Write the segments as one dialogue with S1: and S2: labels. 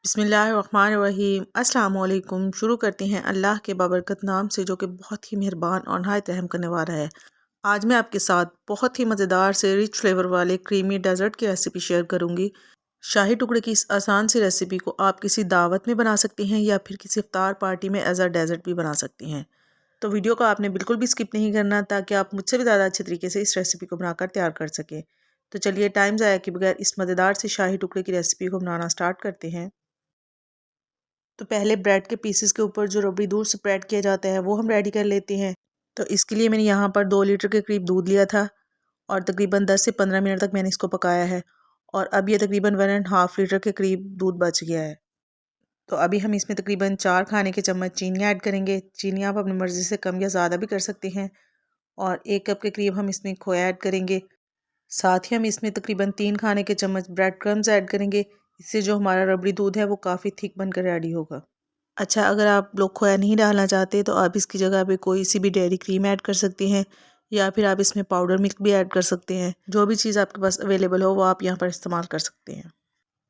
S1: बिस्मिल्लाहिर्रहमानिर्रहीम अस्सलाम वालेकुम। शुरू करते हैं अल्लाह के बाबरकत नाम से जो कि बहुत ही मेहरबान और नहायत रहम करने वाला है। आज मैं आपके साथ बहुत ही मज़ेदार से रिच फ्लेवर वाले क्रीमी डेज़र्ट की रेसिपी शेयर करूंगी। शाही टुकड़े की इस आसान सी रेसिपी को आप किसी दावत में बना सकती हैं या फिर किसी इफ्तार पार्टी में एज अ डेज़र्ट भी बना सकती हैं। तो वीडियो को आपने बिल्कुल भी स्किप नहीं करना ताकि आप मुझसे भी ज़्यादा अच्छे तरीके से इस रेसिपी को बनाकर तैयार कर सकें। तो चलिए टाइम ज़ाया के बगैर इस मज़ेदार से शाही टुकड़े की रेसिपी को बनाना स्टार्ट करते हैं। तो पहले ब्रेड के पीसेस के ऊपर जो रबड़ी दूध स्प्रेड किया जाता है वो हम रेडी कर लेते हैं। तो इसके लिए मैंने यहाँ पर 2 लीटर के करीब दूध लिया था और तकरीबन 10 से 15 मिनट तक मैंने इसको पकाया है। और अब ये तकरीबन 1.5 लीटर के करीब दूध बच गया है। तो अभी हम इसमें तकरीबन 4 खाने के चम्मच चीनी ऐड करेंगे। चीनी आप अपनी मर्ज़ी से कम या ज़्यादा भी कर सकते हैं। और 1 कप के करीब हम इसमें खोया ऐड करेंगे। साथ ही हम इसमें तकरीबन 3 खाने के चम्मच ब्रेड क्रम्स ऐड करेंगे। इससे जो हमारा रबड़ी दूध है वो काफ़ी थिक बनकर रेडी होगा। अच्छा, अगर आप लोग खोया नहीं डालना चाहते तो आप इसकी जगह पे कोई सी भी डेयरी क्रीम ऐड कर सकते हैं या फिर आप इसमें पाउडर मिल्क भी ऐड कर सकते हैं। जो भी चीज़ आपके पास अवेलेबल हो वो आप यहाँ पर इस्तेमाल कर सकते हैं।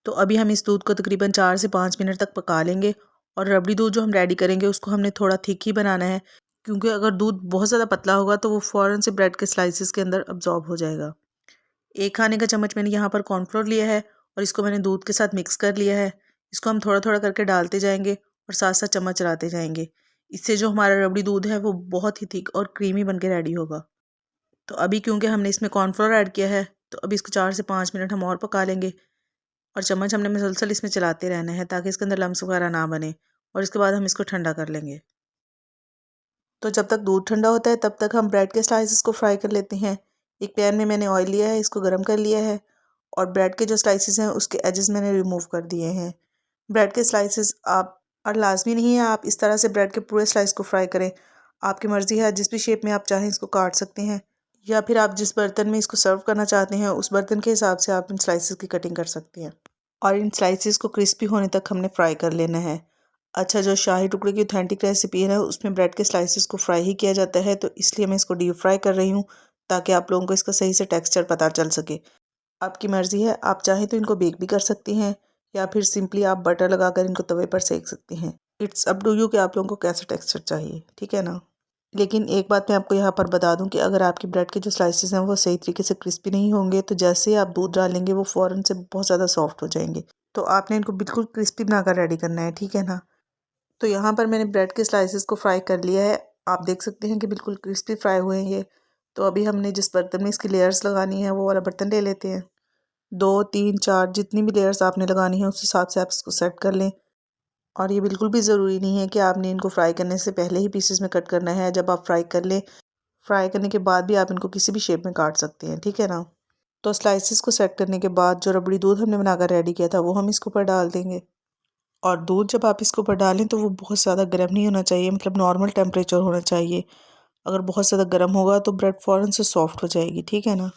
S1: तो अभी हम इस दूध को तकरीबन 4 से 5 मिनट तक पका लेंगे। और रबड़ी दूध जो हम रेडी करेंगे उसको हमने थोड़ा थिक ही बनाना है, क्योंकि अगर दूध बहुत ज़्यादा पतला होगा तो वो फ़ौरन से ब्रेड के स्लाइसिस के अंदर अब्जॉर्ब हो जाएगा। 1 खाने का चम्मच मैंने यहाँ पर कॉर्नफ्लोर लिया है और इसको मैंने दूध के साथ मिक्स कर लिया है। इसको हम थोड़ा थोड़ा करके डालते जाएंगे और साथ साथ चम्मच चलाते जाएंगे। इससे जो हमारा रबड़ी दूध है वो बहुत ही थिक और क्रीमी बन के रेडी होगा। तो अभी क्योंकि हमने इसमें कॉर्नफ्लोर ऐड किया है तो अभी इसको 4 से 5 मिनट हम और पका लेंगे। और चम्मच हमने मुसलसल इसमें चलाते रहना है ताकि इसके अंदर लम्स वगैरह ना बने। और इसके बाद हम इसको ठंडा कर लेंगे। तो जब तक दूध ठंडा होता है तब तक हम ब्रेड के स्लाइसेस को फ्राई कर लेते हैं। एक पैन में मैंने ऑयल लिया है, इसको गर्म कर लिया है और ब्रेड के जो स्लाइसेस हैं उसके एजेस मैंने रिमूव कर दिए हैं। ब्रेड के स्लाइसेस आप और लाजमी नहीं है आप इस तरह से ब्रेड के पूरे स्लाइस को फ्राई करें। आपकी मर्ज़ी है, जिस भी शेप में आप चाहें इसको काट सकते हैं या फिर आप जिस बर्तन में इसको सर्व करना चाहते हैं उस बर्तन के हिसाब से आप इन स्लाइसेस की कटिंग कर सकते हैं। और इन स्लाइसेस को क्रिस्पी होने तक हमने फ्राई कर लेना है। अच्छा, जो शाही टुकड़े की ऑथेंटिक रेसिपी है ना उसमें ब्रेड के स्लाइसेस को फ्राई ही किया जाता है, तो इसलिए मैं इसको डीप फ्राई कर रही हूँ ताकि आप लोगों को इसका सही से टेक्सचर पता चल सके। आपकी मर्ज़ी है, आप चाहें तो इनको बेक भी कर सकती हैं या फिर सिंपली आप बटर लगाकर इनको तवे पर सेक सकती हैं। इट्स अप टू यू कि आप लोगों को कैसा टेक्सचर चाहिए, ठीक है ना। लेकिन एक बात मैं आपको यहाँ पर बता दूं कि अगर आपकी ब्रेड के जो स्लाइसेस हैं वो सही तरीके से क्रिस्पी नहीं होंगे तो जैसे ही आप दूध डालेंगे वो फ़ौरन से बहुत ज़्यादा सॉफ्ट हो जाएंगे। तो आपने इनको बिल्कुल क्रिस्पी बनाकर रेडी करना है, ठीक है ना। तो यहाँ पर मैंने ब्रेड के स्लाइसेस को फ्राई कर लिया है। आप देख सकते हैं कि बिल्कुल क्रिस्पी फ्राई हुए हैं ये। तो अभी हमने जिस बर्तन में इसकी लेयर्स लगानी है वो वाला बर्तन ले लेते हैं। 2, 3, 4 जितनी भी लेयर्स आपने लगानी है उस हिसाब से आप इसको सेट कर लें। और ये बिल्कुल भी ज़रूरी नहीं है कि आपने इनको फ्राई करने से पहले ही पीसेस में कट करना है। जब आप फ्राई कर लें, फ्राई करने के बाद भी आप इनको किसी भी शेप में काट सकते हैं, ठीक है ना। तो स्लाइसेस को सेट करने के बाद जो रबड़ी दूध हमने बनाकर रेडी किया था वो हम इसके ऊपर डाल देंगे। और दूध जब आप इसके ऊपर डालें तो वो बहुत ज़्यादा गर्म नहीं होना चाहिए, मतलब नॉर्मल टेम्परेचर होना चाहिए। अगर बहुत ज़्यादा गर्म होगा तो ब्रेड फ़ौरन से सॉफ्ट हो जाएगी, ठीक है ना।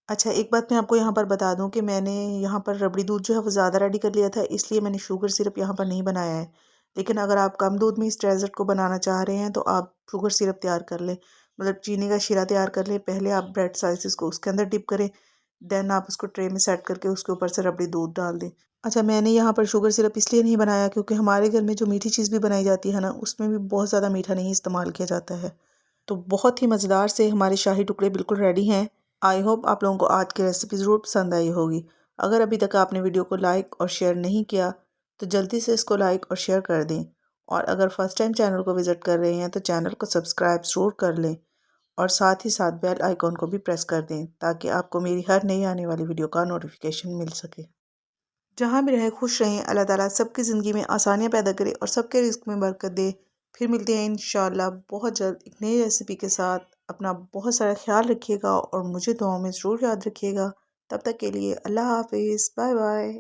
S1: अच्छा, एक बात मैं आपको यहाँ पर बता दूँ कि मैंने यहाँ पर रबड़ी दूध जो है वो ज़्यादा रेडी कर लिया था, इसलिए मैंने शुगर सिरप यहाँ पर नहीं बनाया है। लेकिन अगर आप कम दूध में इस डेज़र्ट को बनाना चाह रहे हैं तो आप शुगर सिरप तैयार कर लें, मतलब चीनी का शीरा तैयार कर लें। पहले आप ब्रेड स्लाइसेस को उसके अंदर डिप करें, देन आप उसको ट्रे में सेट करके उसके ऊपर से रबड़ी दूध डाल दें। अच्छा, मैंने यहाँ पर शुगर सिरप इसलिए नहीं बनाया क्योंकि हमारे घर में जो मीठी चीज़ भी बनाई जाती है ना उसमें भी बहुत ज़्यादा मीठा नहीं इस्तेमाल किया जाता है। तो बहुत ही मज़ेदार से हमारे शाही टुकड़े बिल्कुल रेडी हैं। आई होप आप लोगों को आज की रेसिपी ज़रूर पसंद आई होगी। अगर अभी तक आपने वीडियो को लाइक और शेयर नहीं किया तो जल्दी से इसको लाइक और शेयर कर दें। और अगर फर्स्ट टाइम चैनल को विज़िट कर रहे हैं तो चैनल को सब्सक्राइब ज़रूर कर लें और साथ ही साथ बेल आइकॉन को भी प्रेस कर दें ताकि आपको मेरी हर नई आने वाली वीडियो का नोटिफिकेशन मिल सके। जहाँ भी रहें खुश रहें, अल्लाह ताला सबकी ज़िंदगी में आसानियाँ पैदा करे और सबके रिस्क में बरकत दे। फिर मिलते हैं इंशाअल्लाह बहुत जल्द एक नई रेसिपी के साथ। अपना बहुत सारा ख्याल रखिएगा और मुझे दुआओं में ज़रूर याद रखिएगा। तब तक के लिए अल्लाह हाफिज़, बाय बाय।